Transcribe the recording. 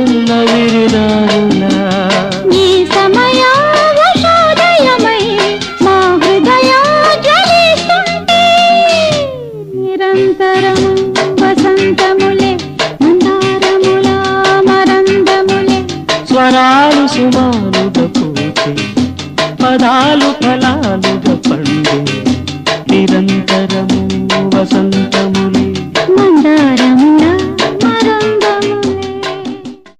పూస్తున్న విరుదారులా ఈ సమయోదయమై మా హృదయం జ్వలిస్తుంటే నిరంతరము వసంతములే మందారములా మరందములే స్వరాలు సుమారుగా పూచే పదాలు ఫలాలుగా పండే నిరంతరము